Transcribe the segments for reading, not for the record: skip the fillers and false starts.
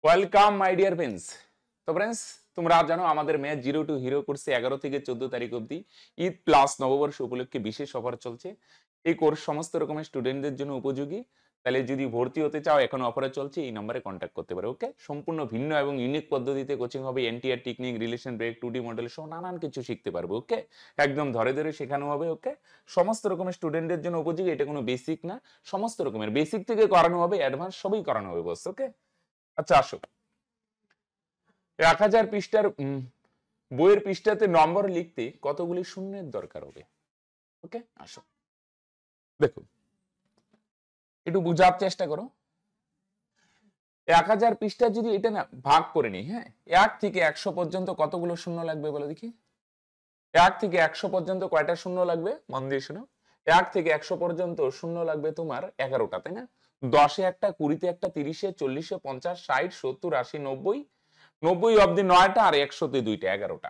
Welcome my dear friends. তো friends, তোমরা জানো আমাদের ম্যাথ জিরো টু হিরো কোর্সে 11 থেকে 14 তারিখ অবধি ঈদ প্লাস নববর্ষ উপলক্ষে বিশেষ অফার চলছে। এই কোর্স সমস্ত রকমের স্টুডেন্টদের জন্য উপযোগী। তাহলে যদি ভর্তি হতে চাও, এখন অফারে চলছে, এই নম্বরে কন্ট্যাক্ট করতে পারো। ওকে, সম্পূর্ণ ভিন্ন এবং ইউনিক পদ্ধতিতে কোচিং হবে। NTR technique, relation break, 2D model সহ নানান কিছু শিখতে পারবে। ওকে, একদম ধরে ধরে শেখানো হবে। ওকে, সমস্ত রকমের স্টুডেন্টদের জন্য উপযোগী। এটা কোনো বেসিক না, সমস্ত রকমের বেসিক থেকে করানো হবে, অ্যাডভান্স সবই করানো হবে বস। ওকে, আচ্ছা আসো। 1000 পৃষ্ঠার বইয়ের পৃষ্ঠাতে নম্বর লিখতে কতগুলি শূন্যের দরকার হবে? ওকে, আসো দেখো, একটু বুঝার চেষ্টা করো। 1000 পৃষ্ঠা যদি এটা না ভাগ করে নিই, হ্যাঁ, 1 থেকে 100 পর্যন্ত কতগুলো শূন্য লাগবে বলো দেখি। 1 থেকে 100 পর্যন্ত কয়টা শূন্য লাগবে? মন দিয়ে শোনো। 1 থেকে 100 পর্যন্ত শূন্য লাগবে তোমার 11টা, তাই না? 10-এ একটা, 20-তে একটা, 30-এ, 40-এ, 50, 60, 70, 80, 90, 90 অব্দি 9টা, আর 100-তে 2টা, 11টা।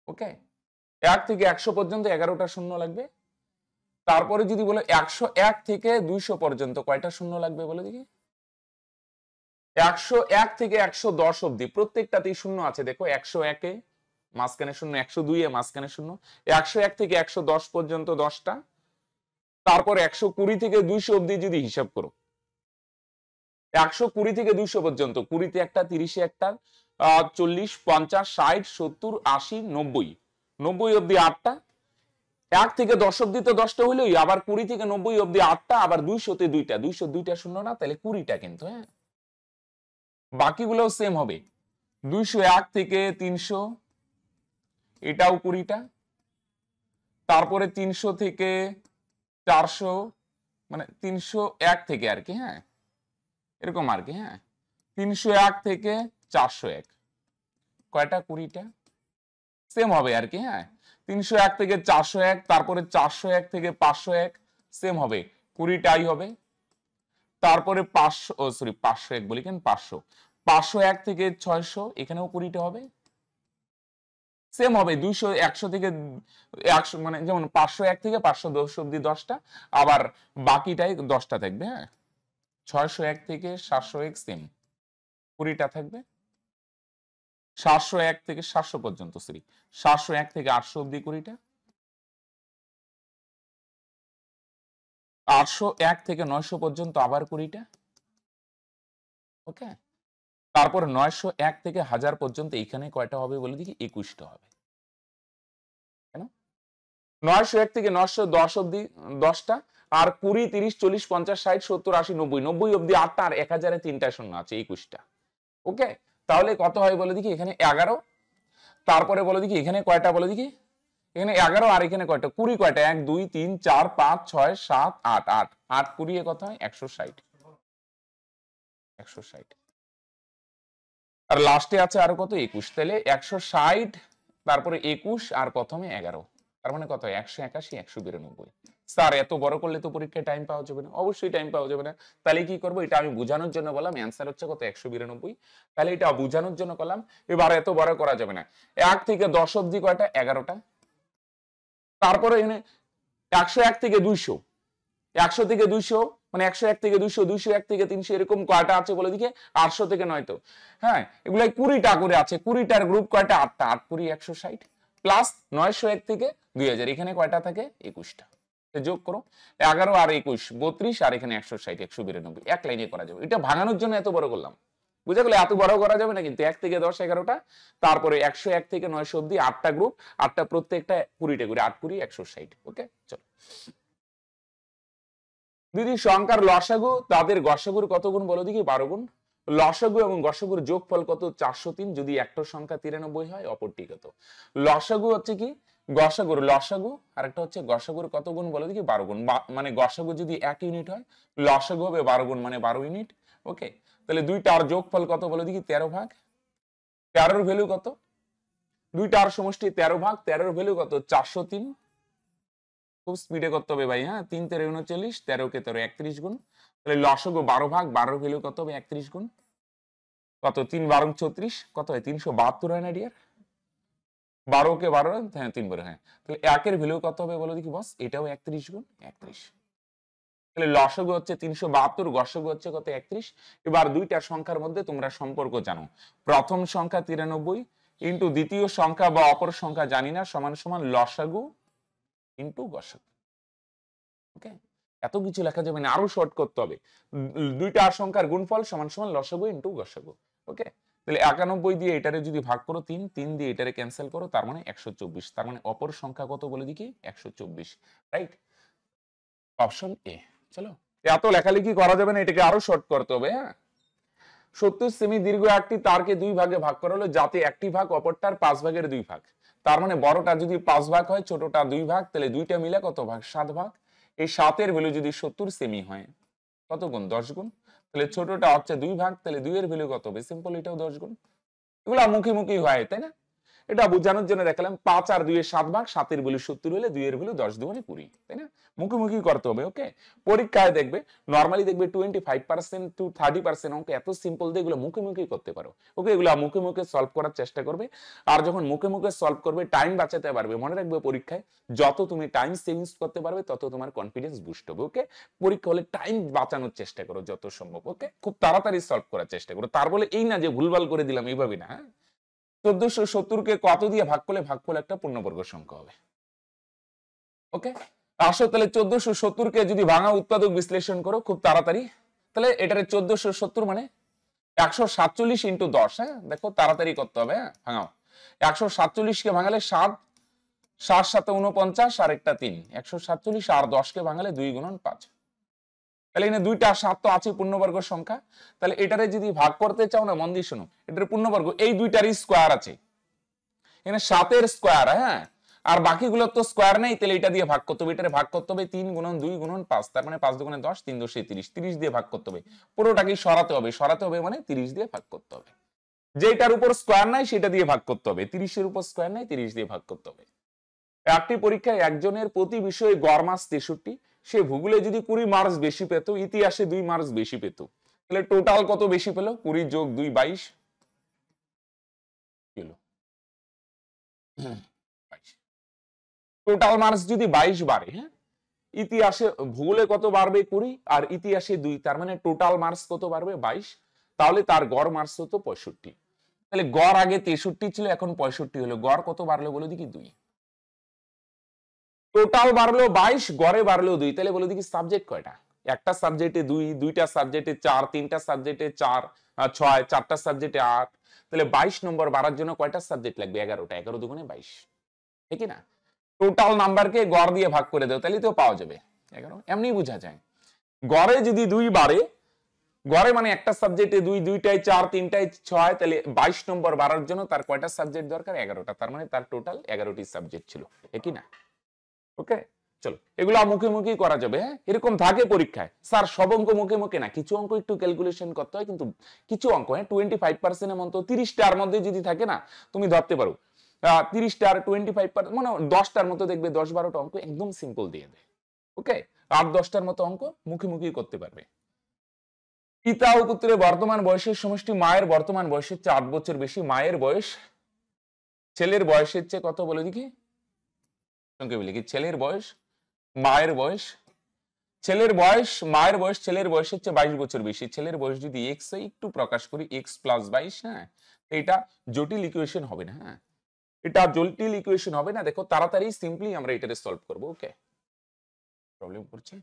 ওকে, 1 থেকে 100 পর্যন্ত 11টা শূন্য লাগবে। তারপরে যদি বলে 101 থেকে 200 পর্যন্ত কয়টা শূন্য লাগবে বলে দেখি। 101 থেকে 110 অব্দি প্রত্যেকটাতেই শূন্য আছে। দেখো, 101-এ মাঝখানে শূন্য, 102-এ মাঝখানে শূন্য, 101 থেকে 110 পর্যন্ত 10টা। তারপর 120 থেকে 200 অব্দি যদি হিসাব করো, 120 থেকে 200 পর্যন্ত, 20-তে একটা, 30-এ একটা, 40, 50, 60, 70, 80, 90, 90 অব্দি 8টা। 1 থেকে 10 অব্দি তো 10টা হইলোই, আবার 20 থেকে 90 অব্দি 8টা, আবার 200-তে 2টা, 202টা শূন্য না, তাহলে 20টা কিন্তু। হ্যাঁ, বাকিগুলোও সেম হবে। 201 থেকে 300, এটাও 20টা। তারপরে 300 থেকে 400, মানে 301 থেকে আর কি, হ্যাঁ, এরকম আর কি। হ্যাঁ, 301 থেকে 401 কয়টা? 20টা। সেম হবে আর কি। হ্যাঁ, 301 থেকে 401, তারপরে 401 থেকে 501 সেম হবে, 20টাই হবে। তারপরে 500, ও সরি 501 বলি কেন, 500, 501 থেকে 600, এখানেও 20টা হবে, সেম হবে। 200, 100 থেকে 100, মানে যেমন 501 থেকে 510 অব্দি 10টা, আবার বাকিটাই 10টা থাকবে। হ্যাঁ, 601 থেকে 701 সেম, 20টা থাকবে। 701 থেকে 700 পর্যন্ত, সরি 701 থেকে 800 অব্দি 20টা। 801 থেকে 900 পর্যন্ত আবার 20টা। ওকে, তারপর 901 থেকে 1000 পর্যন্ত এইখানে কয়টা হবে বলে দেখি? 21টা হবে। কেন? 901 থেকে 910 অব্দি 10টা, আর 20, 30, 40, 50, 60, 70, 80, 90, 90 অব্দি 8টা, আর 1000-এ 3টা শূন্য আছে, 21টা। ওকে, তাহলে কত হয় বলে দেখি? এখানে 11। তারপরে বলে দেখি এখানে কয়টা বলে দেখি? এখানে 11, আর এখানে কয়টা? 20 কয়টা? 1, 2, 3, 4, 5, 6, 7, 8, 8, 8 20 এ কত হয়? 160, 160। আর লাস্টে আছে আরো কত? 21। তাহলে 160, তারপরে 21, আর প্রথমে 11, তার মানে কত হয়? 181, 192। স্যার এত বড় করলে তো পরীক্ষায় টাইম পাওয়া যাবে না। অবশ্যই টাইম পাওয়া যাবে না। তাহলে কি করবো? এটা আমি বোঝানোর জন্য বললাম, অ্যান্সার হচ্ছে কত? 192। তাহলে এটা বোঝানোর জন্য করলাম। এবার এত বড় করা যাবে না। 1 থেকে 10 অব্দি কয়টা? 11টা। তারপরে এখানে 101 থেকে 200, 100 থেকে 200, মানে 101 থেকে 200, 201 থেকে 300, এরকম কয়টা আছে বলে দিকে? 800 থেকে 9 তো। হ্যাঁ, এগুলাই 20টা করে আছে। 20টার গ্রুপ কয়টা? 8টা। 8 20, 160, প্লাস 901 থেকে 2000, এখানে কয়টা থাকে? 21টা। যোগ করো, 11 আর 21, 32, আর এখানে 160, 192। এক লাইনে করা যাবে। এটা ভাঙানোর জন্য এত বড় করলাম। বুঝা গেল? এত বড় করা যাবে না কিন্তু। 1 থেকে 10, 11টা। তারপরে 101 থেকে 900 অব্দি 8টা গ্রুপ, 8টা প্রত্যেকটা 20টা করে, 8 20, 160। ওকে, চলো। দিদি সংখ্যার লসাগু তাদের গসাগুর কত গুণ বলো দেখি? 12 গুণ। লসাগু এবং গসাগুর যোগফল কত? 403, যদি একটা সংখ্যা 93 হয়, অপরটি কত? লসাগু হচ্ছে কি? গসাগুর লসাগু, আর একটা হচ্ছে গসাগুর কত গুণ বলো দেখি? 12 গুণ। মানে গসাগু যদি 1 ইউনিট হয়, লসাগু হবে 12 গুণ, মানে 12 ইউনিট। ওকে, তাহলে দুইটার যোগফল কত বলো দেখি? 13 ভাগ। 13-এর ভ্যালু কত? দুইটার সমষ্টি 13 ভাগ, 13-এর ভ্যালু কত? 403। খুব স্পিডে করতে হবে ভাই। হ্যাঁ, 3 13 39, 13 কে 13, 31 গুণ। তাহলে লসাগু 12 ভাগ, 12 ভ্যালু কত হবে? 31 গুণ। কত? 3 12 36, কত হয়? 372 হয় না ডিয়ার? 12 কে 12, হ্যাঁ 3 12, হ্যাঁ। তাহলে 1 এর ভ্যালু কত হবে বলো দেখি বস? এটাও 31 গুণ 31। তাহলে লসাগু হচ্ছে 372, গসাগু হচ্ছে কত 31। এবার দুইটা সংখ্যার মধ্যে তোমরা সম্পর্ক জানো, প্রথম সংখ্যা 93 ইন্টু দ্বিতীয় সংখ্যা বা অপর সংখ্যা জানি না সমান সমান লসাগু ইন্টু গসাগু। ওকে, এত কিছু লেখা যাবে না, আরো শর্ট করতে হবে। দুইটা সংখ্যার গুণফল সমান সমান লসাগু ইন্টু গসাগু। ওকে, তাহলে 91 দিয়ে এটারে যদি ভাগ করো 3, 3 দিয়ে এটারে ক্যান্সেল করো, তার মানে 124। তার মানে অপর সংখ্যা কত বলে দেখি, 124, রাইট? Option A. চলো, এত লেখালেখি করা যাবে না, এটাকে আরো শর্ট করতে হবে। হ্যাঁ, 70 সেমি দীর্ঘ একটি তারকে দুই ভাগে ভাগ করা হলো, যাতে একটি ভাগ অপরটার 5 ভাগের 2 ভাগ। তার মানে বড়টা যদি 5 ভাগ হয়, ছোটটা 2 ভাগ, তাহলে দুইটা মিলে কত ভাগ, 7 ভাগ। এই 7 এর ভ্যালু যদি 70 সেমি হয়, কত গুণ, 10 গুণ। তাহলে ছোটটা হচ্ছে 2 ভাগ, তাহলে 2 এর ভ্যালু কত হবে, সিম্পল, এটাও 10 গুণ। এগুলো মুখে মুখেই হয়, তাই না? এটা বোঝানোর জন্য দেখালাম 5 আর 2 এর 7 ভাগ, 7 এর ভ্যালু 70 হলে 2 এর ভ্যালু 10 দুগুণে 20, তাই না? মুখোমুখি করতে হবে। ওকে, পরীক্ষায় দেখবে নরমালি দেখবে 25% টু 30% অঙ্ক এত সিম্পল দিয়ে এগুলো মুখোমুখি করতে পারো। ওকে, এগুলো মুখে মুখে সলভ করার চেষ্টা করবে। আর যখন মুখে মুখে সলভ করবে টাইম বাঁচাতে পারবে। মনে রাখবে পরীক্ষায় যত তুমি টাইম সেভিংস করতে পারবে তত তোমার কনফিডেন্স বুস্ট হবে। ওকে, পরীক্ষা হলে টাইম বাঁচানোর চেষ্টা করো যত সম্ভব। ওকে, খুব তাড়াতাড়ি সলভ করার চেষ্টা করো। তার বলে এই না যে ভুলভাল করে দিলাম, এইভাবে না। 1470 কে কত দিয়ে ভাগ করলে ভাগফল একটা পূর্ণবর্গ সংখ্যা হবে? ওকে, আসো তাহলে 1470 কে যদি ভাঙা উৎপাদক বিশ্লেষণ করো খুব তাড়াতাড়ি, তাহলে এটারে 1470 মানে 147 ইন্টু 10। হ্যাঁ, দেখো তাড়াতাড়ি করতে হবে। হ্যাঁ, ভাঙাও। 147 কে ভাঙালে 7, 7 7 49 আর একটা 3, 147 আর 10 কে ভাঙালে 2 গুণন 5। তাহলে এখানে দুইটা 7 তো আছে পূর্ণবর্গ সংখ্যা, তাহলে এটারে যদি ভাগ করতে চাও না, মন দিয়ে শোনো, এটার পূর্ণবর্গ এই দুইটারই স্কোয়ার আছে, এখানে 7 এর স্কোয়ার। হ্যাঁ, আর বাকিগুলো তো স্কোয়ার নেই, তাহলে এটা দিয়ে ভাগ করতে হবে। এটারে ভাগ করতে হবে 3 গুণন 2 গুণন 5, তার মানে 5 দুগুণে 10, 3 দশে 30, 30 দিয়ে ভাগ করতে হবে। পুরোটাকে সরাতে হবে, সরাতে হবে মানে 30 দিয়ে ভাগ করতে হবে। যেটার উপর স্কোয়ার নাই সেটা দিয়ে ভাগ করতে হবে, 30 এর উপর স্কোয়ার নাই, 30 দিয়ে ভাগ করতে হবে। একটি পরীক্ষায় একজনের প্রতি বিষয়ে গড় মার্কস 63, সে ভূগোলে যদি 20 মার্কস বেশি পেত, ইতিহাসে 2 মার্কস বেশি পেত, তাহলে টোটাল কত বেশি পেল? 20 যোগ 2 22 পেল। টোটাল মার্কস যদি 22 বাড়ে, হ্যাঁ, ইতিহাসে ভূগোলে কত বাড়বে 20 আর ইতিহাসে 2, তার মানে টোটাল মার্কস কত বাড়বে 22, তাহলে তার গড় মার্কস হতো 65। তাহলে গড় আগে 63 ছিল, এখন 65 হলো, গড় কত বাড়লো বলে দেখি 2। টোটাল বাড়লো 22, গড়ে বাড়লো 2, তাহলে বলে দেখি সাবজেক্ট কয়টা? একটা সাবজেক্টে 2, দুইটা সাবজেক্টে 4, তিনটা সাবজেক্টে 4, 6, চারটা সাবজেক্টে 8, তাহলে 22 নম্বর বাড়ার জন্য কয়টা সাবজেক্ট লাগবে? 11টা, 11 দুগুণে 22, ঠিক না? টোটাল নাম্বারকে গড় দিয়ে ভাগ করে দাও, তাহলে তো পাওয়া যাবে 11, এমনি বোঝা যায়। গড়ে যদি 2 বাড়ে, গড়ে মানে একটা সাবজেক্টে 2, দুইটায় 4, তিনটায় 6, তাহলে 22 নম্বর বাড়ার জন্য তার কয়টা সাবজেক্ট দরকার? 11টা, তার মানে তার টোটাল 11টি সাবজেক্ট ছিল, একই না? ওকে, চলো এগুলো মুখে মুখেই করা যাবে। হ্যাঁ, এরকম থাকে পরীক্ষায়, স্যার সব অঙ্ক মুখে মুখে না, কিছু অঙ্ক একটু ক্যালকুলেশন করতে হয়, কিন্তু কিছু অঙ্ক, হ্যাঁ 25% এর মতো 30টার মধ্যে যদি থাকে না, তুমি ধরতে পারো 30টার 25%, মানে 10টার মতো দেখবে 10-12টা অঙ্ক একদম সিম্পল দিয়ে দেয়। ওকে, 8-10টার মতো অঙ্ক মুখে মুখেই করতে পারবে। পিতা ও পুত্রের বর্তমান বয়সের সমষ্টি মায়ের বর্তমান বয়সের চেয়ে 8 বছর বেশি, মায়ের বয়স ছেলের বয়সের চেয়ে কত বলে দেখি, কি ছেলের বয়স মায়ের বয়স, ছেলের বয়স মায়ের বয়স ছেলের বয়সের চেয়ে 22 বছর বেশি। ছেলের বয়স যদি এক্স হয়, একটু প্রকাশ করি x + 22, হ্যাঁ, এটা জটিল ইকুয়েশন হবে না। হ্যাঁ, এটা জটিল ইকুয়েশন হবে না, দেখো তাড়াতাড়ি সিম্পলি আমরা এটারে সলভ করব। ওকে, প্রবলেম করছে,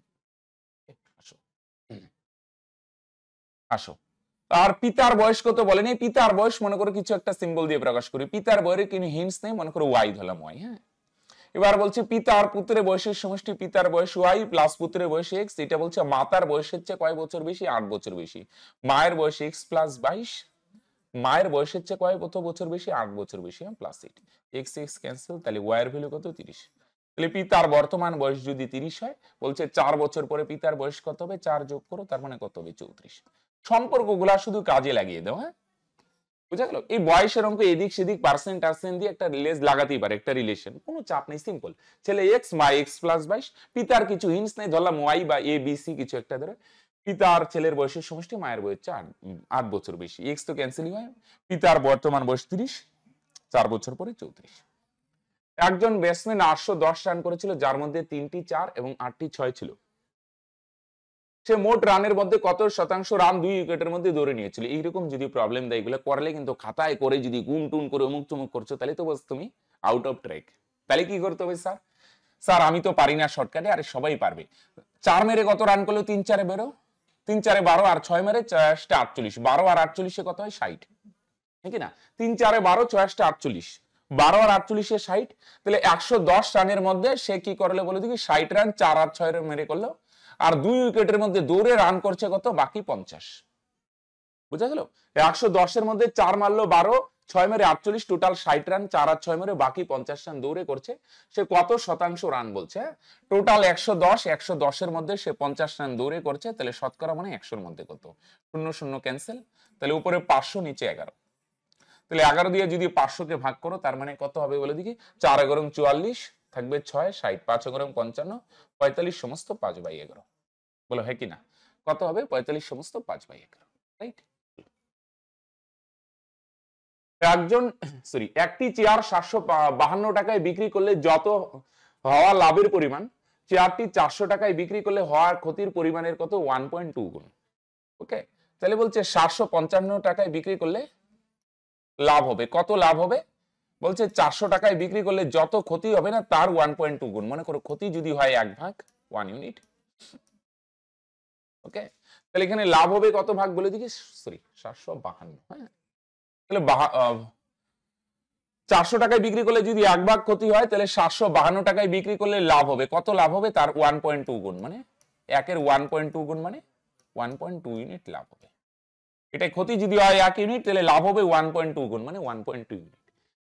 আসো আসো। আর পিতার বয়স কত বলেনি, পিতার বয়স মনে করো কিছু একটা সিম্বল দিয়ে প্রকাশ করি, পিতার বয়সের কোনো হিন্টস নেই, মনে করো y ধরলাম y। হ্যাঁ, এবার বলছে পিতা আর পুত্রের বয়সের সমষ্টি, পিতার বয়স y প্লাস পুত্রের বয়স x, এটা বলছে মাতার বয়সের চেয়ে কয় বছর বেশি? 8 বছর বেশি। মায়ের বয়স x + 22, মায়ের বয়সের চেয়ে কয় বছর বেশি? 8 বছর বেশি, প্লাস 8, x x ক্যান্সেল, তাহলে y এর ভ্যালু কত? 30। তাহলে পিতার বর্তমান বয়স যদি 30 হয়, বলছে 4 বছর পরে পিতার বয়স কত হবে? 4 যোগ করো, তার মানে কত হবে? 34। সম্পর্কগুলা শুধু কাজে লাগিয়ে দাও। হ্যাঁ, বুঝা গেল? এই বয়সের অঙ্ক এদিক সেদিক পার্সেন্ট টার্সেন্ট দিয়ে একটা রিলেস লাগাতেই পারে, একটা রিলেশন, কোনো চাপ নেই, সিম্পল। ছেলে এক্স, মা x + 22, পিতার কিছু হিন্টস নেই, ধরলাম y বা a b c কিছু একটা ধরে, পিতার ছেলের বয়সের সমষ্টি মায়ের বয়স 8 বছর বেশি, এক্স তো ক্যান্সেলই হয়, পিতার বর্তমান বয়স 30, 4 বছর পরে 34। একজন ব্যাটসম্যান 810 রান করেছিল, যার মধ্যে 3টি 4 এবং 8টি 6 ছিল। সে মোট রানের মধ্যে কত শতাংশ রান 2 উইকেটের মধ্যে ধরে নিয়েছিল। এইরকম যদি প্রবলেম দেয়, এগুলো করলে কিন্তু খাতায় করে যদি গুম টুন করে অমুক চুমুক করছো, তাহলে তো বস তুমি আউট অফ ট্র্যাক। তাহলে কি করতে হবে স্যার? স্যার আমি তো পারি না শর্টকাটে, আরে সবাই পারবে। 4 মেরে কত রান করলো? 3 4 12, 3 4 12 আর 6 মেরে 4 48, 12 আর 48 কত হয়? 60, নাকি না? 3 4 12, 6 48, 12 আর 48 60, তাহলে 110 রানের মধ্যে সে কি করলে বলে দেখি? 60 রান 4 আর 6 মেরে করলো, আর 2 উইকেটের মধ্যে দৌড়ে রান করছে কত? বাকি 50। বুঝা গেল? 110 এর মধ্যে 4 মারলো 12, 6 মেরে 48, টোটাল 60 রান, 4 আর 6 মেরে বাকি 50 রান দৌড়ে করছে। সে কত শতাংশ রান বলছে? টোটাল 110, 110 এর মধ্যে সে 50 রান দৌড়ে করছে, তাহলে শতকরা মানে 100 এর মধ্যে কত? 0 0 ক্যান্সেল, তাহলে উপরে 500 নিচে 11, তাহলে 11 দিয়ে যদি 500 কে ভাগ করো, তার মানে কত হবে বলে দেখি? 4 11 44, থাকবে 6 60, 5 11 55, 45 সমস্ত 5/11। বলো হ্যাঁ কি না? কত হবে? 45 সমস্ত 5/11, রাইট? একটি চেয়ার 752 টাকায় বিক্রি করলে যত হওয়া লাভের পরিমাণ, চেয়ারটি 400 টাকায় বিক্রি করলে হওয়ার ক্ষতির পরিমাণের কত? 1.2 গুণ। ওকে, তাহলে বলছে 755 টাকায় বিক্রি করলে লাভ হবে। কত লাভ হবে? বলছে 400 টাকায় বিক্রি করলে যত ক্ষতি হবে না তার 1.2 গুণ। মনে করো ক্ষতি যদি হয় 1 ভাগ, 1 ইউনিট। ওকে, তাহলে এখানে লাভ হবে কত ভাগ বলে দিকে? 752। হ্যাঁ, তাহলে 400 টাকায় বিক্রি করলে যদি 1 ভাগ ক্ষতি হয়, তাহলে 752 টাকায় বিক্রি করলে লাভ হবে কত? লাভ হবে তার 1.2 গুণ, মানে 1 এর 1.2 গুণ মানে 1.2 ইউনিট লাভ হবে। এটা ক্ষতি যদি হয় 1 ইউনিট, তাহলে লাভ হবে 1.2 গুণ, মানে 1.2 ইউনিট।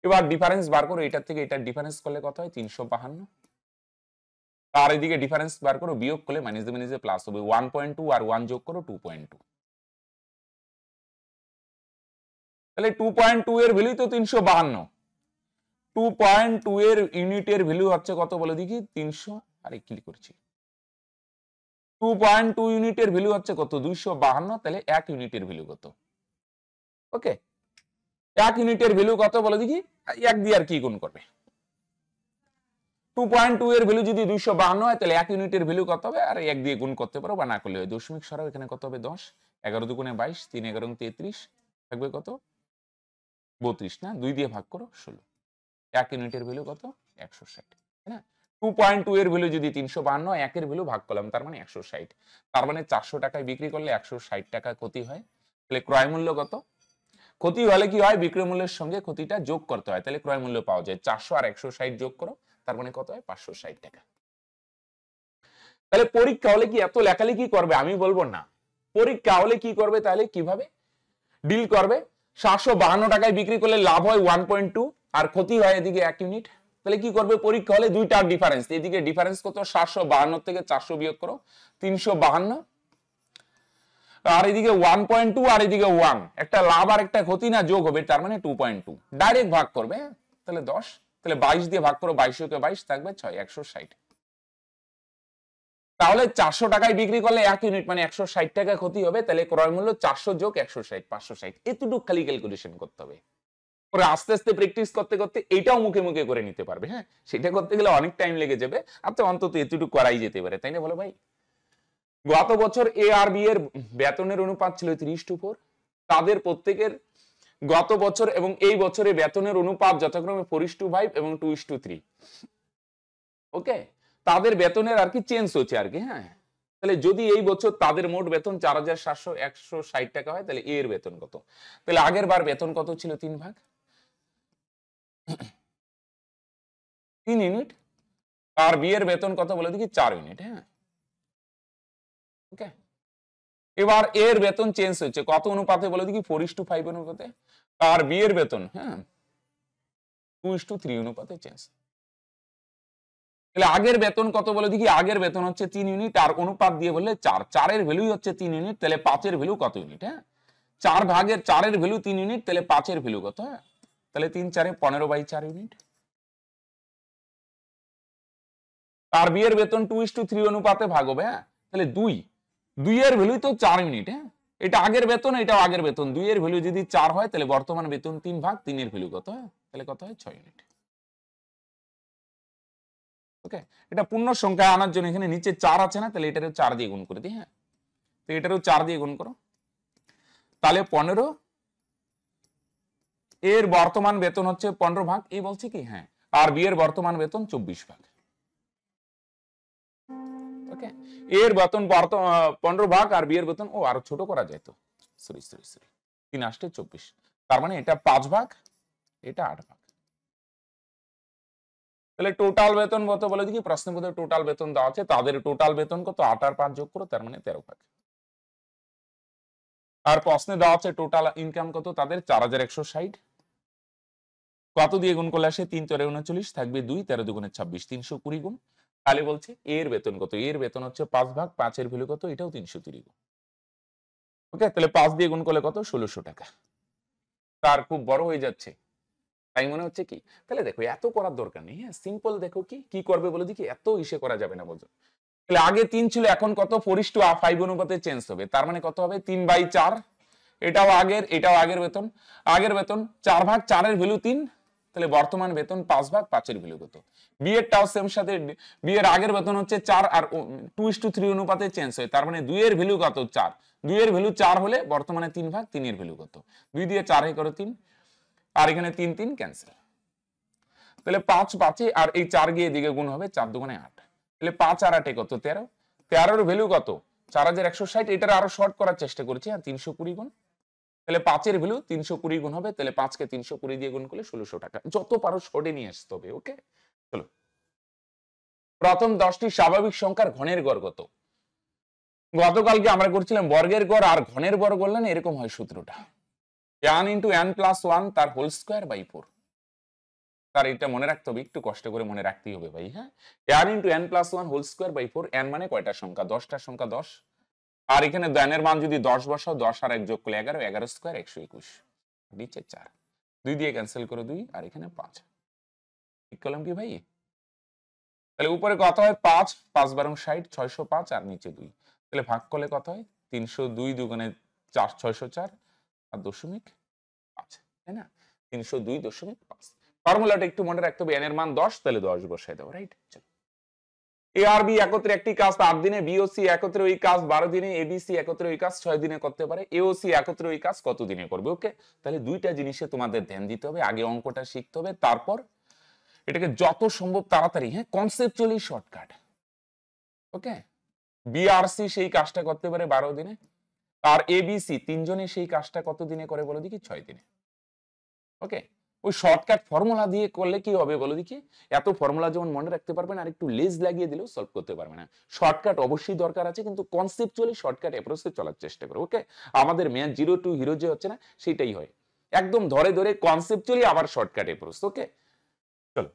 এবার ডিফারেন্স বার করো, এটার থেকে এটার ডিফারেন্স করলে কত হয়? 352। আর এদিকে ডিফারেন্স বার করো, বিয়োগ করলে মাইনাসে প্লাস হবে। 1.2 আর 1 যোগ করো 2.2, তাহলে 2.2 এর ভ্যালু তো 352। 2.2 এর ইউনিটের ভ্যালু হচ্ছে কত বলে দেখি? 300, আরে ক্লিক করছি। 2.2 ইউনিটের ভ্যালু হচ্ছে কত? 252, তাহলে 1 ইউনিটের ভ্যালু কত? ওকে, 1 ইউনিটের ভ্যালু কত বলে দেখি? 1 দিয়ে আর কি গুণ করবে? 2.2 এর ভ্যালু যদি 252 হয়, তাহলে 1 ইউনিটের ভ্যালু কত হবে? আর 1 দিয়ে গুণ করতে পারো বা না করলে হয়। দশমিক সরাও, এখানে কত হবে? 10, 11 দুগুণে 22, 3 11 33, থাকবে কত? 32 না? 2 দিয়ে ভাগ করো 16। 1 ইউনিটের ভ্যালু কত? 160, তাই না? 2.2 এর ভ্যালু যদি 352, 1 এর ভ্যালু ভাগ করলাম, তার মানে 160। তার মানে 400 টাকায় বিক্রি করলে 160 টাকা ক্ষতি হয়। তাহলে ক্রয় মূল্য কত? ক্ষতি হলে কি হয়? বিক্রয় মূল্যের সঙ্গে ক্ষতিটা যোগ করতে হয়, তাহলে ক্রয় মূল্য পাওয়া যায়। 400 আর 160 যোগ করো, তার মানে কত হয়? 560 টাকা। তাহলে পরীক্ষা হলে কি এত লেখালেখি করবে? আমি বলবো না। পরীক্ষা হলে কি করবে? তাহলে কিভাবে ডিল করবে? 752 টাকায় বিক্রি করলে লাভ হয় 1.2 আর ক্ষতি হয় এদিকে 1 ইউনিট। তাহলে কি করবে? পরীক্ষা হলে দুইটার ডিফারেন্স, এদিকে ডিফারেন্স কত? 752 থেকে 400 বিয়োগ করো, 352, আর এদিকে 1.2 আর এদিকে 1, একটা লাভ আর একটা ক্ষতি না যোগ হবে, তার মানে 2.2। ডাইরেক্ট ভাগ করবে, তাহলে 10, তাহলে 22 দিয়ে ভাগ করো, 22 কে 22, থাকবে 6, 160। তাহলে 400 টাকায় বিক্রি করলে 1 ইউনিট মানে 160 টাকা ক্ষতি হবে, তাহলে ক্রয় মূল্য 400 যোগ 160, 560। এতটুকু খালি ক্যালকুলেশন করতে হবে। পরে আস্তে আস্তে প্র্যাকটিস করতে করতে এটাও মুখে মুখে করে নিতে পারবে। হ্যাঁ, সেটা করতে গেলে অনেক টাইম লেগে যাবে, আর তো অন্তত এতটুকু করাই যেতে পারে, তাই না বলো ভাই? গত বছর এ আর বি এর বেতনের অনুপাত ছিল 3:4। তাদের প্রত্যেকের গত বছর এবং এই বছরে বেতনের অনুপাত যথাক্রমে 4:5 এবং 2:3। ওকে, তাদের বেতনের আর কি চেঞ্জ হচ্ছে আর কি। হ্যাঁ, তাহলে যদি এই বছর তাদের মোট বেতন 4,760 টাকা হয়, তাহলে এর বেতন কত? তাহলে আগের বার বেতন কত ছিল? 3 ভাগ 3 ইউনিট। আর বি এর বেতন কত বলে দেখি? 4 ইউনিট। হ্যাঁ, ওকে, এবার এর বেতন চেঞ্জ হচ্ছে কত অনুপাতে বলে দেখি? 4:5 অনুপাতে। আর বি এর বেতন, হ্যাঁ, 2:3 অনুপাতে চেঞ্জ। তাহলে আগের বেতন কত বলে দেখি? আগের বেতন হচ্ছে 3 ইউনিট, আর অনুপাত দিয়ে বললে 4, 4 এর ভ্যালুই হচ্ছে 3 ইউনিট, তাহলে 5 এর ভ্যালু কত ইউনিট? হ্যাঁ, 4 ভাগের 4 এর ভ্যালু 3 ইউনিট, তাহলে 5 এর ভ্যালু কত? হ্যাঁ, তাহলে 3 4 15/4 ইউনিট। আর বি এর বেতন 2:3 অনুপাতে ভাগ হবে। হ্যাঁ, তাহলে 2 এর ভ্যালু তো 4 ইউনিট। হ্যাঁ, এটা আগের বেতন, এটাও আগের বেতন। 2 এর ভ্যালু যদি 4 হয়, তাহলে বর্তমান বেতন 3 ভাগ 3 এর ভ্যালু কত? হ্যাঁ, তাহলে কত হয়? 6 ইউনিট। ওকে, এটা পূর্ণ সংখ্যা আনার জন্য এখানে নিচে 4 আছে না, তাহলে এটারে 4 দিয়ে গুণ করে দিই। হ্যাঁ, তো এটারও 4 দিয়ে গুণ করো, তাহলে 15 এর বর্তমান বেতন হচ্ছে 15 ভাগ, এই বলছে কি হ্যাঁ, আর বি এর বর্তমান বেতন 24 ভাগ। ওকে, এর বেতন 15 ভাগ আর বি এর বেতন ও আরো ছোট করা যায় তো, সরি 3 আসতে 24, তার মানে এটা 5 ভাগ, এটা 8 ভাগ। তাহলে টোটাল বেতন কত বলে দেখি, প্রশ্নের মধ্যে টোটাল বেতন দেওয়া আছে, তাদের টোটাল বেতন কত, 8 আর 5 যোগ করো, তার মানে 13 ভাগ। আর প্রশ্নে দেওয়া আছে টোটাল ইনকাম কত তাদের, 4160, কত দিয়ে গুণ করলে আসে, 3 4 39 থাকবে 2, 13 দুগুণে 26, 320 গুণ। তাহলে বলছে এর বেতন কত, এর বেতন হচ্ছে 5 ভাগ, 5 এর ভ্যালু কত, এটাও 330 গুণ। ওকে, তাহলে 5 দিয়ে গুণ করলে কত, 1600 টাকা। তার খুব বড় হয়ে যাচ্ছে, তাই মনে হচ্ছে কি? তাহলে দেখো এত করার দরকার নেই, হ্যাঁ সিম্পল দেখো কি করবে বলে দেখি, এত ইসে করা যাবে না বলছো। তাহলে আগে 3 ছিল, এখন কত 4:5 অনুপাতে চেঞ্জ হবে, তার মানে কত হবে 3/4, এটাও আগের বেতন, আগের বেতন 4 ভাগ 4 এর ভ্যালু 3, তাহলে বর্তমান বেতন 5 ভাগ 5 এর ভ্যালু কত, বি এরটাও সেম সাথে, বি এর আগের বেতন হচ্ছে 4 আর 2:3 অনুপাতে চেঞ্জ হয়, তার মানে 2 এর ভ্যালু কত 4, 2 এর ভ্যালু 4 হলে বর্তমানে 3 ভাগ 3 এর ভ্যালু কত, 2 দিয়ে 4 এ করো 3, আর এখানে 3 3 ক্যান্সেল, তাহলে 5 5 আর এই 4 গিয়ে দিকে গুণ হবে, 4 দুগুণে 8, তাহলে 5 আর 8 কত 13, 13 এর ভ্যালু কত 4160, এটার আরো শর্ট করার চেষ্টা করেছি, আর 320 গুণ, তাহলে 5 এর ভ্যালু 320 গুণ হবে, তাহলে 5 কে 320 দিয়ে গুণ করলে 1600 টাকা, যত পারো শর্টে নিয়ে আসতে হবে। ওকে, চলো প্রথম 10টি স্বাভাবিক সংখ্যার ঘনের গড় কত। গতকালকে আমরা করছিলাম বর্গের গড় আর ঘনের গড় করলেন, এরকম হয় সূত্রটা, n ইন্টু n প্লাস 1 তার হোল স্কোয়ার বাই 4, তার এটা মনে রাখতে হবে, একটু কষ্ট করে মনে রাখতেই হবে ভাই, হ্যাঁ n into n plus 1 whole square by 4, n মানে কয়টা সংখ্যা, 10টা সংখ্যা 10, আর এখানে n এর মান যদি 10 বসাও, 10 আর 1 যোগ করলে 11, 11 স্কোয়ার 121, নিচে 4, 2 দিয়ে ক্যান্সেল করো 2, আর এখানে 5, ঠিক করলাম কি ভাই? তাহলে উপরে কত হয় 5, 5 বারং 60, 605, আর নিচে 2, তাহলে ভাগ করলে কত হয় 302 দুগুণে 4 604 আর দশমিক 5, তাই না, 302.5। ফর্মুলাটা একটু মনে রাখতে হবে, n এর মান 10, তাহলে 10 বসাই দাও, রাইট। চলো, এ আর বি একত্রে একটি কাজ 8 দিনে, বি ও সি একত্রে ওই কাজ 12 দিনে, এ বি সি একত্রে ওই কাজ 6 দিনে করতে পারে, এ ও সি একত্রে ওই কাজ কত দিনে করবে। ওকে, তাহলে দুইটা জিনিসে তোমাদের ধ্যান দিতে হবে, আগে অঙ্কটা শিখতে হবে, তারপর এটাকে যত সম্ভব তাড়াতাড়ি, হ্যাঁ কনসেপচুয়ালি শর্টকাট। ওকে, বি আর সি সেই কাজটা করতে পারে 12 দিনে, আর এ বি সি তিনজনে সেই কাজটা কত দিনে করে বলো দেখি, 6 দিনে। ওকে, ওই শর্টকাট ফর্মুলা দিয়ে করলে কি হবে বলো দেখি, এত ফর্মুলা যেমন মনে রাখতে পারবেন, আর একটু লেজ লাগিয়ে দিলেও সলভ করতে পারবে না। শর্টকাট অবশ্যই দরকার আছে, কিন্তু কনসেপচুয়ালি শর্টকাট অ্যাপ্রোচে চলার চেষ্টা করো। ওকে, আমাদের ম্যাথ 0 টু হিরো যে হচ্ছে না, সেটাই হয়, একদম ধরে ধরে কনসেপচুয়ালি আবার শর্টকাট অ্যাপ্রোচ। ওকে, চলো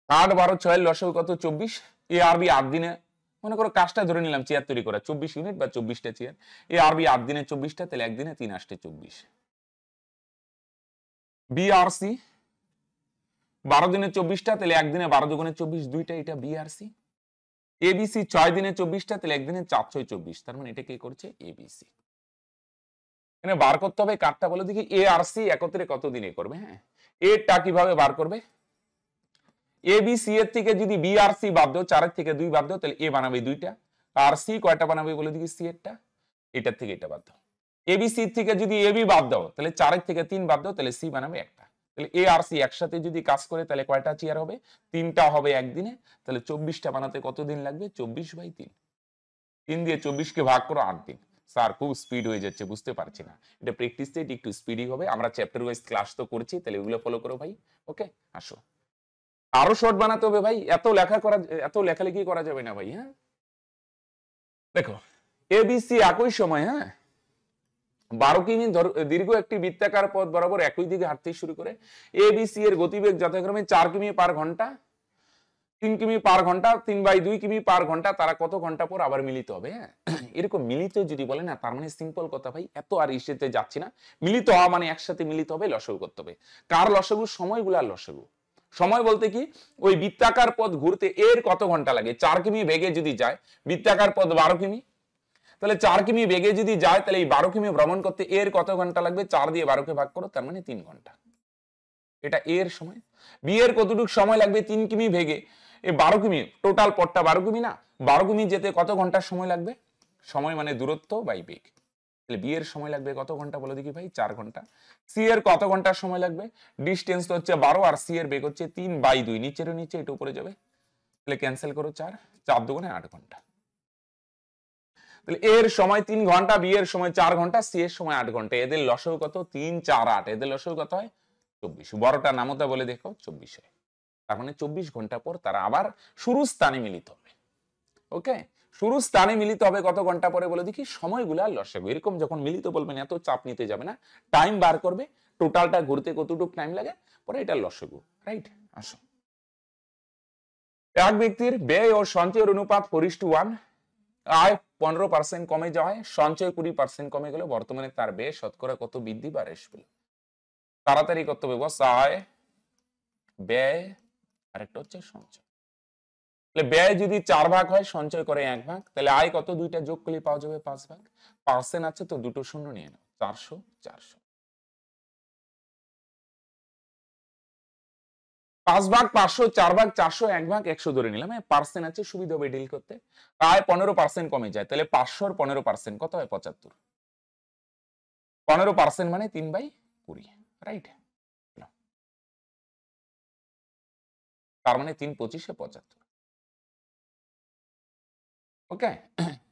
8 12 6 লসাগু কত 24, এ আর বি 8 দিনে, মনে করো কাজটা ধরে নিলাম চেয়ার তৈরি করা 24 ইউনিট বা 24টা চেয়ার, এ আর বি 8 দিনে 24টা, তাহলে একদিনে 3 আসতে 24। বি আর সি 12 দিনে 24টা, তাহলে একদিনে 12 দুগুণে 24, দুইটা, এটা বি আর সি। এবিসি 6 দিনে 24টা, তাহলে একদিনে 4 6 24, তার মানে এটা কে করছে, এবিসি। এখানে বার করতে হবে কারটা বলে দেখি, এ আর সি একত্রে কত দিনে করবে। হ্যাঁ, এরটা কিভাবে বার করবে, এবিসি এর থেকে যদি বি আর সি বাদ দাও, 4 এর থেকে 2 বাদ দাও, তাহলে এ বানাবে 2টা, আর সি কয়টা বানাবে বলে দেখি, সি এরটা, এটার থেকে এটা বাদ দাও। এবিসি থেকে যদি এবি বাদ দাও, তাহলে 4 এর থেকে 3 বাদ দাও, তাহলে সি বানাবে একটা। তাহলে এ আর সি একসাথে যদি কাজ করে, তাহলে কয়টা চেয়ার হবে, 3টা হবে একদিনে, তাহলে 24টা বানাতে কত দিন লাগবে, 24/3, 3 দিয়ে 24 কে ভাগ করো 8 দিন। স্যার খুব স্পিড হয়ে যাচ্ছে, বুঝতে পারছি না, এটা প্র্যাকটিস থেকে একটু স্পিডই হবে, আমরা চ্যাপ্টার ওয়াইজ ক্লাস তো করছি, তাহলে এগুলো ফলো করো ভাই। ওকে, আসো আরো শর্ট বানাতে হবে ভাই, এত লেখালেখি করা যাবে না ভাই। হ্যাঁ দেখো, এবিসি একই সময়, হ্যাঁ 12 কিমি দীর্ঘ একটি বৃত্তাকার পথ বরাবর একই দিকে হাঁটতে শুরু করে, এবিসি এর গতিবেগ যথাক্রমে 4 কিমি পার ঘন্টা, 3 কিমি পার ঘন্টা, 3/2 কিমি পার ঘন্টা, তারা কত ঘন্টা পর আবার মিলিত হবে। হ্যাঁ, এরকম মিলিত যদি বলে না, তার মানে সিম্পল কথা ভাই, এত আর ইসেতে যাচ্ছি না, মিলিত হওয়া মানে একসাথে মিলিত হবে, লসাগু করতে হবে। কার লসাগু, সময়গুলার লসাগু। সময় বলতে কি, ওই বৃত্তাকার পথ ঘুরতে এর কত ঘন্টা লাগে, 4 কিমি বেগে যদি যায়, বৃত্তাকার পথ 12 কিমি, তাহলে 4 কিমি বেগে যদি যায়, তাহলে এই 12 কিমি ভ্রমণ করতে এর কত ঘন্টা লাগবে, 4 দিয়ে 12 কে ভাগ করো, তার মানে 3 ঘন্টা, এটা এর সময়। বি এর কতটুকু সময় লাগবে, 3 কিমি বেগে, এই 12 কিমি টোটাল পথটা 12 কিমি না, 12 কিমি যেতে কত ঘন্টার সময় লাগবে, সময় মানে দূরত্ব বাই বেগ। তাহলে বি এর সময় লাগবে কত ঘন্টা বলো দেখি ভাই? 4 ঘন্টা। সি এর কত ঘন্টা সময় লাগবে? ডিস্টেন্স তো হচ্ছে 12 আর সি এর বেগ হচ্ছে 3/2, নিচেরও নিচে এটা উপরে যাবে, তাহলে ক্যান্সেল করো 4, 4 দুগুণে 8 ঘন্টা। তাহলে এর সময় 3 ঘন্টা, বি এর সময় 4 ঘন্টা, সি এর সময় 8 ঘন্টা। এদের লসাগু কত? 3 4 8, এদের লসাগু কত হয়? 24। বড়টা নামতা বলে দেখো 24 হয়। তার মানে 24 ঘন্টা পর তারা আবার শুরু স্থানে মিলিত হবে। ওকে, শুরু স্থানে মিলিত হবে কত ঘন্টা পরে বলে দেখি? সময়গুলা লসাগু। এরকম যখন মিলিত বলবেন এত চাপ নিতে যাবে না, টাইম বার করবে, টোটালটা ঘুরতে কতটুকু টাইম লাগে, পরে এটা লসাগু। রাইট? আসো, এক ব্যক্তির ব্যয় ও সঞ্চয়ের অনুপাত 4:1, আয় 15% কমে যাওয়ায় সঞ্চয় 20% কমে গেল, বর্তমানে তার ব্যয় শতকরা কত বৃদ্ধি বা হ্রাস পেল? তাড়াতাড়ি করতে হবে বস। আয়, ব্যয়, আরেকটা হচ্ছে সঞ্চয়। তাহলে ব্যয় যদি 4 ভাগ হয়, সঞ্চয় করে 1 ভাগ, তাহলে আয় কত? দুইটা যোগ করলে পাওয়া যাবে 5 ভাগ। পার্সেন্ট আছে তো দুটো শূন্য নিয়ে নাও, 400 400। 5 ভাগ 500, 4 ভাগ 400, 1 ভাগ 100 ধরে নিলাম। পার্সেন্ট আছে, সুবিধা হবে ডিল করতে। আয় 15% কমে যায়, তাহলে 500 15% কত হয়? 75। 15% মানে 3/20। রাইট? তার মানে 3 25 75। ওকে,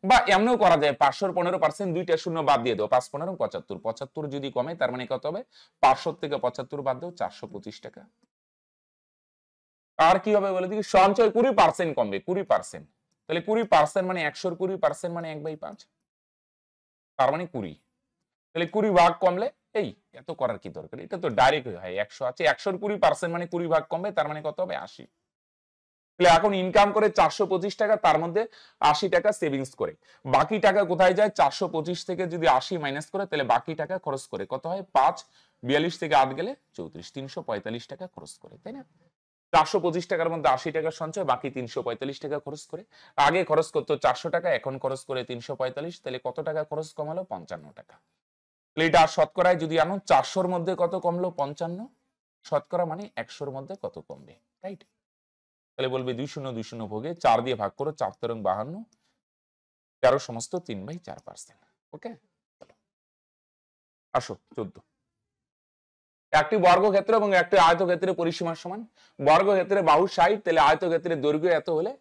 বা এমনও করা যায় 500 15%, দুইটা শূন্য বাদ দিয়ে দাও, 5 15 75। 75 যদি কমে তার মানে কত হবে? 500 থেকে 75 বাদ দাও, 425 টাকা। আর কি হবে বলে দেখি? সঞ্চয় 20% কমবে, 20%। তাহলে 20% মানে 100 20% মানে 1/5, তার মানে 20। তাহলে 20 ভাগ কমলে, এই এত করার কি দরকার, এটা তো ডাইরেক্ট হয়। 100 আছে, 100 20% মানে 20 ভাগ কমবে, তার মানে কত হবে? 80। তাহলে এখন ইনকাম করে 425 টাকা, তার মধ্যে 80 টাকা সেভিংস করে, বাকি টাকা কোথায় যায়? 425 থেকে যদি 80 মাইনাস করে, তাহলে বাকি টাকা খরচ করে কত হয়? 5 42 থেকে 8 গেলে 34, 345 টাকা খরচ করে, তাই না? 425 টাকার মধ্যে 80 টাকা সঞ্চয়, বাকি 345 টাকা খরচ করে। আগে খরচ করতো 400 টাকা, এখন খরচ করে 345, তাহলে কত টাকা খরচ কমালো? 55 টাকা। তাহলে এটা শতকরায় যদি আনো, 400-র মধ্যে কত কমলো? 55। শতকরা মানে 100-র মধ্যে কত কমবে? রাইট? তাহলে বলবে 2 শূন্য 2 শূন্য ভোগে 4 দিয়ে ভাগ করো, 4 তেরং 52, 13 সমস্ত 3/4%। ওকে, আসো 14। একটি বর্গক্ষেত্র এবং একটি আয়তক্ষেত্রের পরিসীমার সমান। বর্গক্ষেত্রে বাহু 60, তাহলে আয়তক্ষেত্রের দৈর্ঘ্য এত হলে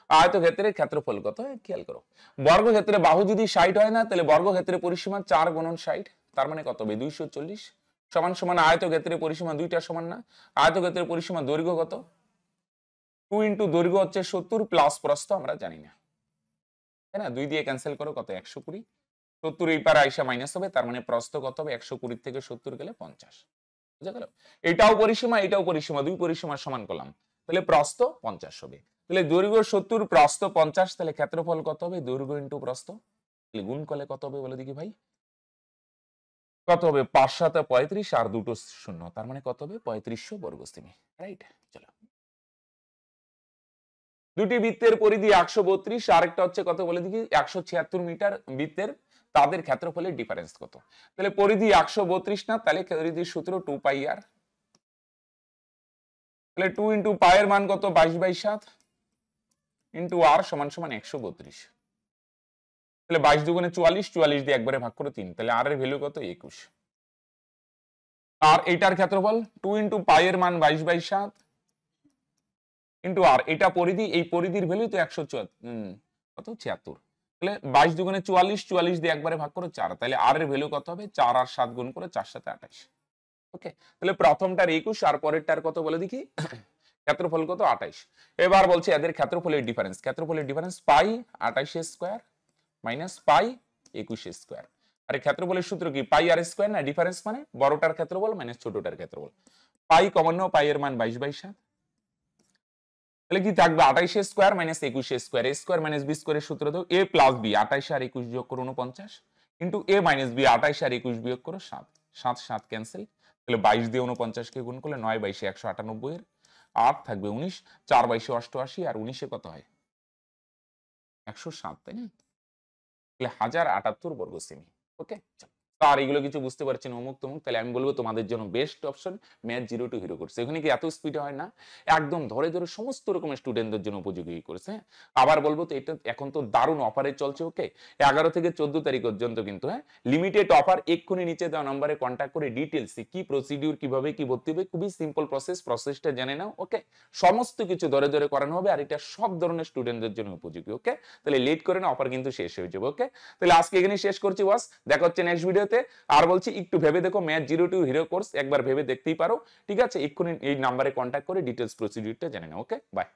আয়তক্ষেত্রের ক্ষেত্রফল কত হয়? খেয়াল করো, বর্গক্ষেত্রে বাহু যদি 60 হয় না, তাহলে বর্গক্ষেত্রের পরিসীমা 4 গুণন 60, তার মানে কত হবে? 240 সমান সমান আয়তক্ষেত্রের পরিসীমা দুইটা সমান না? আয়তক্ষেত্রের পরিসীমা দৈর্ঘ্য কত? 2 ইন্টু দৈর্ঘ্য হচ্ছে 70 প্লাস প্রস্থ আমরা জানি না, তাই না? 2 দিয়ে ক্যান্সেল করো, কত? 120। 70 এই পারে আইসা মাইনাস হবে, তার মানে প্রস্থ কত হবে? 120 থেকে 70 গেলে 50। বুঝা গেল? এটাও পরিসীমা, এটাও পরিসীমা, দুই পরিসীমা সমান করলাম, তাহলে প্রস্থ 50 হবে। তাহলে দৈর্ঘ্য 70 প্রস্থ 50, তাহলে ক্ষেত্রফল কত হবে? দৈর্ঘ্য ইন্টু প্রস্থ, তাহলে গুণ করলে কত হবে বলে দেখি ভাই? কত হবে? 5 7 35 আর দুটো শূন্য, তার মানে কত হবে? 3500 বর্গ সেমি। রাইট? চলো, দুটি বৃত্তের পরিধি 132, আরেকটা হচ্ছে কত বলে দেখি? 176 মিটার বৃত্তের, তাদের ক্ষেত্রফলের ডিফারেন্স কত? তাহলে পরিধি 132 না, তাহলে পরিধির সূত্র 2πr। তাহলে 2 ইন্টু পায়ের মান কত? 22/7 ইন্টু আর সমান সমান 132। তাহলে 22 দুগুণে 44, 44 দিয়ে একবারে ভাগ করে 3, তাহলে আর এর ভ্যালু কত? 21। আর এটার ক্ষেত্রফল 2 ইন্টু পায়ের মান 22/7 ইন্টু আর, এটা পরিধি, এই পরিধির ভ্যালু তো 176। তাহলে 22 দুগুণে 44, 44 দিয়ে একবারে ভাগ করো 4, তাহলে আর এর ভ্যালু কত হবে? 4 আর 7 গুণ করে 4 7 28। ওকে, তাহলে প্রথমটার 21 আর পরেরটার কত বলে দেখি? ক্ষেত্রফল কত? 28। এবার বলছে এদের ক্ষেত্রফলের ডিফারেন্স, ক্ষেত্রফলের ডিফারেন্স পাই 28 স্কয়ার মাইনাস পাই 21 স্কয়ার। আর ক্ষেত্রফলের সূত্র কি? পাই আর স্কয়ার না? ডিফারেন্স মানে বড়টার ক্ষেত্রফল মাইনাস ছোটটার ক্ষেত্রফল। পাই কমন নাও, পাই এর মান 22/7, তাহলে কি থাকবে? 28 স্কয়ার মাইনাস 21 স্কয়ার। এ স্কয়ার মাইনাস বি স্কয়ারের সূত্র দাও, এ প্লাস বি 28 আর 21 যোগ করো 49 ইন্টু এ মাইনাস বি 28 আর 21 বিয়োগ করো 7, 7 7 ক্যান্সেল, তাহলে 22 দিয়ে 49 কে গুণ করলে 9 22 198 এর 8 থাকবে 19, 4 22 88 আর 19 কত হয়? 107, তাই না? তাহলে 1078 বর্গ সেমি। ওকে, আর এগুলো কিছু বুঝতে পারছি না অমুক তমুক, তাহলে আমি বলবো তোমাদের জন্য best option math 0 two hero course. এখানে কি এত স্পিডে হয় না, একদম ধরে ধরে সমস্ত রকমের স্টুডেন্টদের জন্য উপযোগী কোর্স। হ্যাঁ, আবার বলবো তো এটা এখন তো দারুণ অফারে চলছে। ওকে, 11 থেকে 14 তারিখ পর্যন্ত কিন্তু, হ্যাঁ, লিমিটেড অফার। এক্ষুনি নিচে দেওয়া নম্বরে কন্ট্যাক্ট করে ডিটেলস কি প্রসিডিউর, কিভাবে কি ভর্তি হবে, খুবই সিম্পল প্রসেসটা জেনে নাও। ওকে, সমস্ত কিছু ধরে ধরে করানো হবে, আর এটা সব ধরনের স্টুডেন্টদের জন্য উপযোগী। ওকে, তাহলে লেট করে না, অফার কিন্তু শেষ হয়ে যাবে। ওকে, তাহলে আজকে এখানেই শেষ করছি বস, দেখা হচ্ছে নেক্সট ভিডিওতে। আর বলছি একটু ভেবে দেখো, ম্যাথ 0 টু হিরো কোর্স একবার ভেবে দেখতেই পারো। ঠিক আছে, এক্ষুনি এই নাম্বারে কন্ট্যাক্ট করে ডিটেলস প্রসিডিউরটা জেনে নাও। ওকে, বাই।